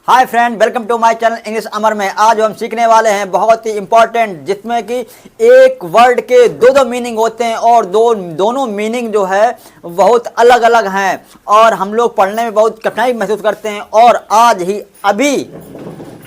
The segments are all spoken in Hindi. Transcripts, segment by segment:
Hi friend, welcome to my channel English Amar में। आज हम सीखने वाले हैं बहुत ही इंपॉर्टेंट, जिसमें कि एक वर्ड के दो मीनिंग होते हैं और दोनों मीनिंग जो है बहुत अलग अलग हैं और हम लोग पढ़ने में बहुत कठिनाई महसूस करते हैं। और आज ही अभी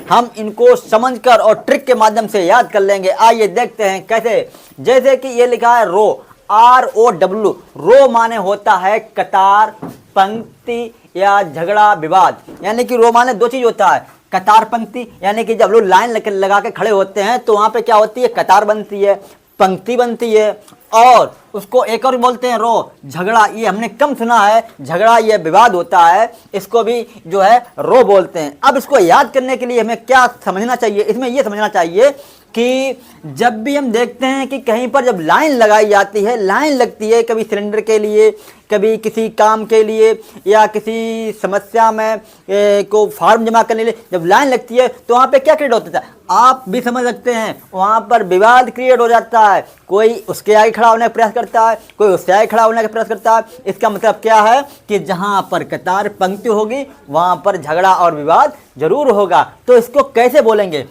हम इनको समझकर और ट्रिक के माध्यम से याद कर लेंगे। आइए देखते हैं कैसे। जैसे कि ये लिखा है रो, ROW। रो माने होता है कतार, पंक्ति या झगड़ा, विवाद। यानी कि रो माने दो चीज होता है, कतार, पंक्ति। यानी कि जब लोग लाइन लगा के खड़े होते हैं तो वहां पे क्या होती है, कतार बनती है, पंक्ति बनती है, और उसको एक और बोलते हैं रो, झगड़ा। ये हमने कम सुना है, झगड़ा ये विवाद होता है, इसको भी जो है रो बोलते हैं। अब इसको याद करने के लिए हमें क्या समझना चाहिए, इसमें ये समझना चाहिए कि जब भी हम देखते हैं कि कहीं पर जब लाइन लगाई जाती है, लाइन लगती है कभी सिलेंडर के लिए, कभी किसी काम के लिए या किसी समस्या में को फॉर्म जमा करने के लिए जब लाइन लगती है तो वहाँ पे क्या क्रिएट होता है, आप भी समझ सकते हैं, वहाँ पर विवाद क्रिएट हो जाता है। कोई उसके आगे खड़ा होने का प्रयास करता है, कोई उससे आगे खड़ा होने का प्रयास करता है। इसका मतलब क्या है कि जहाँ पर कतार पंक्ति होगी वहाँ पर झगड़ा और विवाद जरूर होगा। तो इसको कैसे बोलेंगे,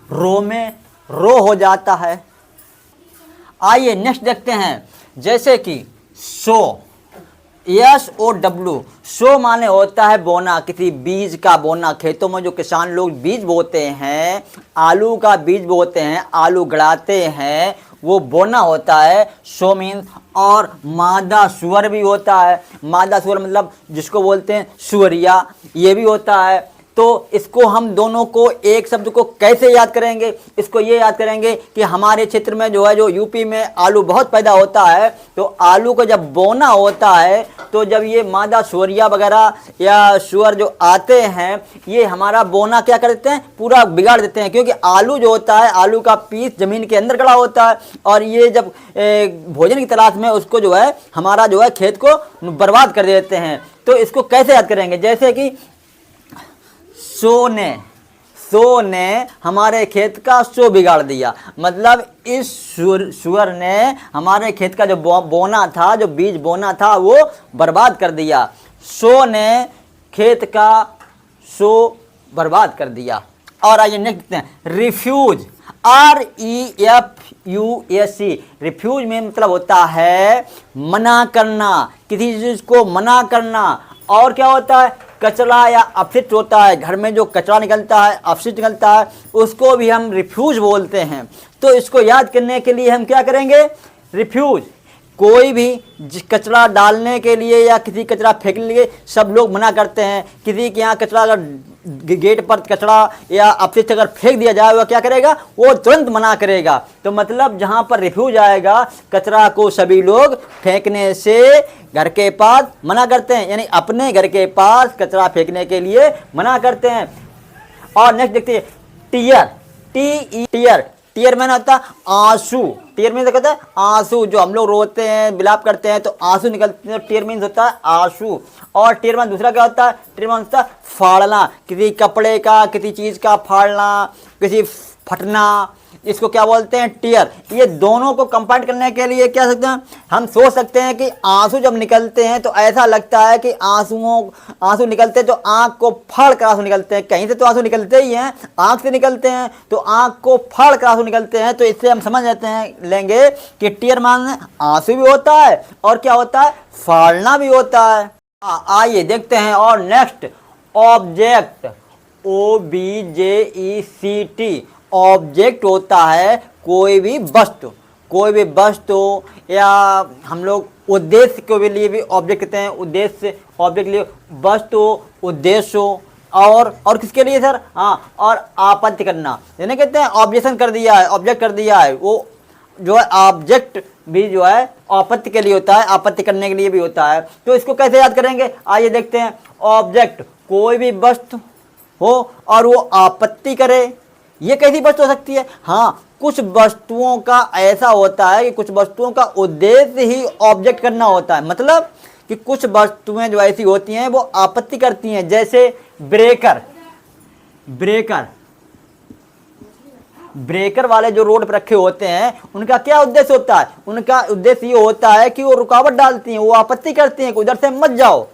रो में रो हो जाता है। आइए नेक्स्ट देखते हैं। जैसे कि सो, SOW। सो माने होता है बोना, किसी बीज का बोना। खेतों में जो किसान लोग बीज बोते हैं, आलू का बीज बोते हैं, आलू गड़ाते हैं, वो बोना होता है, सो मीन्स। और मादा सुअर भी होता है। मादा सुअर मतलब जिसको बोलते हैं सुअरिया, ये भी होता है। तो इसको हम दोनों को एक शब्द को कैसे याद करेंगे, इसको ये याद करेंगे कि हमारे क्षेत्र में जो है, जो यूपी में आलू बहुत पैदा होता है, तो आलू को जब बोना होता है तो जब ये मादा सुअरिया वगैरह या सुअर जो आते हैं, ये हमारा बोना क्या कर देते हैं, पूरा बिगाड़ देते हैं। क्योंकि आलू जो होता है, आलू का पीस जमीन के अंदर गड़ा होता है और ये जब भोजन की तलाश में उसको जो है हमारा जो है खेत को बर्बाद कर देते हैं। तो इसको कैसे याद करेंगे, जैसे कि सो ने हमारे खेत का सो बिगाड़ दिया। मतलब इस सुअर ने हमारे खेत का जो बोना था, जो बीज बोना था, वो बर्बाद कर दिया। सो ने खेत का सो बर्बाद कर दिया। और आइए नेक्स्ट देखते हैं, रिफ्यूज, REFUSE। रिफ्यूज में मतलब होता है मना करना, किसी चीज को मना करना। और क्या होता है, कचरा या अपशिष्ट होता है, घर में जो कचरा निकलता है, अपशिष्ट निकलता है, उसको भी हम रिफ्यूज बोलते हैं। तो इसको याद करने के लिए हम क्या करेंगे, रिफ्यूज। कोई भी कचरा डालने के लिए या किसी कचरा फेंकने के लिए सब लोग मना करते हैं। किसी के यहाँ कचरा अगर गेट पर कचरा या अपशिष्ट अगर फेंक दिया जाए, वह क्या करेगा, वो तुरंत मना करेगा। तो मतलब जहाँ पर रिफ्यूज आएगा, कचरा को सभी लोग फेंकने से घर के पास मना करते हैं, यानी अपने घर के पास कचरा फेंकने के लिए मना करते हैं। और नेक्स्ट देखते हैं, टीयर, टीयर। टीयर में होता है आंसू। टीयर मीन्स कहता है आंसू। जो हम लोग रोते हैं, विलाप करते हैं तो आंसू निकलते हैं, टीयर मीन्स होता है आंसू। और टीयर में दूसरा क्या होता है, टीयर में होता है फाड़ना, किसी कपड़े का, किसी चीज का फाड़ना, किसी फटना, इसको क्या बोलते हैं, टीयर। ये दोनों को कंपाउंड करने के लिए क्या सकते हैं, हम सोच सकते हैं कि आंसू जब निकलते हैं तो ऐसा लगता है कि आंसू निकलते हैं तो आंख को फाड़ कर आंसू निकलते हैं। कहीं से तो आंसू निकलते ही हैं, आंख से निकलते हैं, तो आंख को फाड़ कर आंसू निकलते हैं। तो इससे हम समझ लेंगे कि टीयर मान आंसू भी होता है और क्या होता है, फाड़ना भी होता है। आइए देखते हैं। और नेक्स्ट, ऑब्जेक्ट, OBJECT। ऑब्जेक्ट होता है कोई भी वस्तु, कोई भी वस्तु, या हम लोग उद्देश्य के लिए भी ऑब्जेक्ट कहते हैं। उद्देश्य, ऑब्जेक्ट लिए वस्तु, उद्देश्य। और किसके लिए सर, हाँ, और आपत्ति करना, यानी कहते हैं ऑब्जेक्शन कर दिया है, ऑब्जेक्ट कर दिया है, वो जो है ऑब्जेक्ट भी जो है आपत्ति के लिए होता है, आपत्ति करने के लिए भी होता है। तो इसको कैसे याद करेंगे, आइए देखते हैं। ऑब्जेक्ट कोई भी वस्तु हो और वो आपत्ति करे, ये कैसी वस्तु हो सकती है, हाँ, कुछ वस्तुओं का ऐसा होता है कि कुछ वस्तुओं का उद्देश्य ही ऑब्जेक्ट करना होता है। मतलब कि कुछ वस्तुएं जो ऐसी होती हैं वो आपत्ति करती हैं। जैसे ब्रेकर, ब्रेकर वाले जो रोड पर रखे होते हैं, उनका क्या उद्देश्य होता है, उनका उद्देश्य ये होता है कि वो रुकावट डालती हैं, वो आपत्ति करती हैं कि उधर से मत जाओ।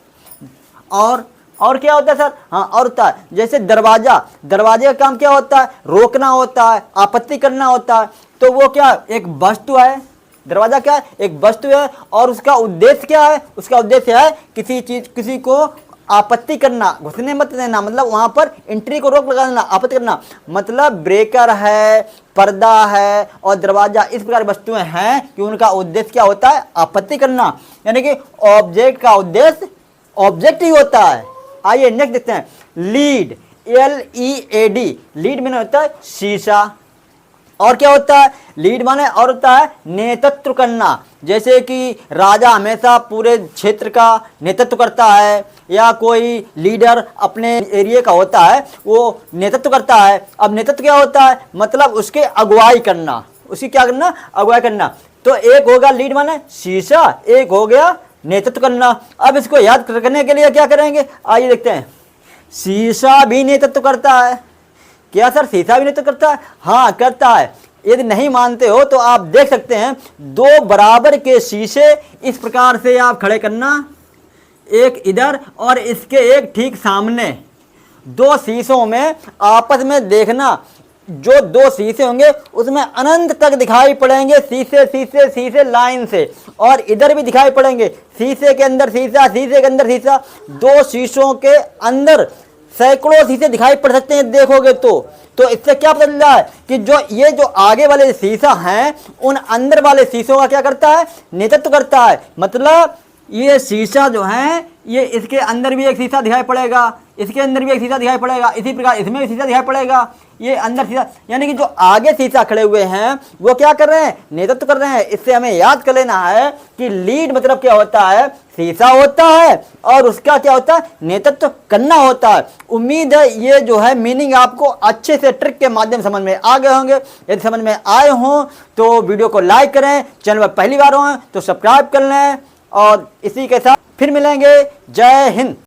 और क्या होता है सर? हाँ, और होता है जैसे दरवाजा, दरवाजे का काम क्या होता है? रोकना होता है, आपत्ति करना होता है। तो वो क्या, एक वस्तु है, दरवाजा क्या है? एक वस्तु है, और उसका उद्देश्य क्या है? उसका उद्देश्य है किसी चीज, किसी को आपत्ति करना, घुसने मत देना, मतलब वहां पर एंट्री को रोक लगा देना, आपत्ति करना। मतलब ब्रेकर है, पर्दा है और दरवाजा इस प्रकार वस्तुएं हैं कि उनका उद्देश्य क्या होता है? आपत्ति करना। यानी कि ऑब्जेक्ट का उद्देश्य ऑब्जेक्ट ही होता है। आइए नेक्स्ट देखते हैं, लीड, LEAD, लीड में होता है शीशा। और क्या होता है? लीड माने और होता है नेतृत्व करना। जैसे कि राजा हमेशा पूरे क्षेत्र का नेतृत्व करता है, या कोई लीडर अपने एरिया का होता है, वो नेतृत्व करता है। अब नेतृत्व क्या होता है? मतलब उसके अगुवाई करना, उसकी क्या करना? अगुवाई करना। तो एक होगा लीड माने शीशा, एक हो गया नेतृत्व करना। अब इसको याद करने के लिए क्या करेंगे? आइए देखते हैं। शीशा भी नेतृत्व करता है। क्या सर शीशा भी नेतृत्व करता है? हाँ करता है। यदि नहीं मानते हो तो आप देख सकते हैं, दो बराबर के शीशे इस प्रकार से आप खड़े करना, एक इधर और इसके एक ठीक सामने। दो शीशों में आपस में देखना, जो दो शीशे होंगे उसमें अनंत तक दिखाई पड़ेंगे शीशे शीशे शीशे लाइन से, और इधर भी दिखाई पड़ेंगे, शीशे के अंदर शीशा, शीशे के अंदर शीशा। दो शीशों के अंदर सैकड़ों शीशे दिखाई पड़ सकते हैं देखोगे तो इससे क्या पता चल रहा है कि जो ये जो आगे वाले शीशा हैं उन अंदर वाले शीशों का क्या करता है? नेतृत्व करता है। मतलब ये शीशा जो है, ये इसके अंदर भी एक शीशा दिखाई पड़ेगा, इसके अंदर भी एक शीशा दिखाई पड़ेगा, इसी प्रकार इसमें भी शीशा दिखाई पड़ेगा, ये अंदर शीशा। यानी कि जो आगे शीशा खड़े हुए हैं वो क्या कर रहे हैं? नेतृत्व कर रहे हैं। इससे हमें याद कर लेना है कि लीड मतलब क्या होता है? शीशा होता है और उसका क्या होता है? नेतृत्व करना होता है। उम्मीद है ये जो है मीनिंग आपको अच्छे से ट्रिक के माध्यम समझ में आ गए होंगे। यदि समझ में आए हों तो वीडियो को लाइक करें, चैनल पर पहली बार हो तो सब्सक्राइब कर लें, और इसी के साथ फिर मिलेंगे। जय हिंद।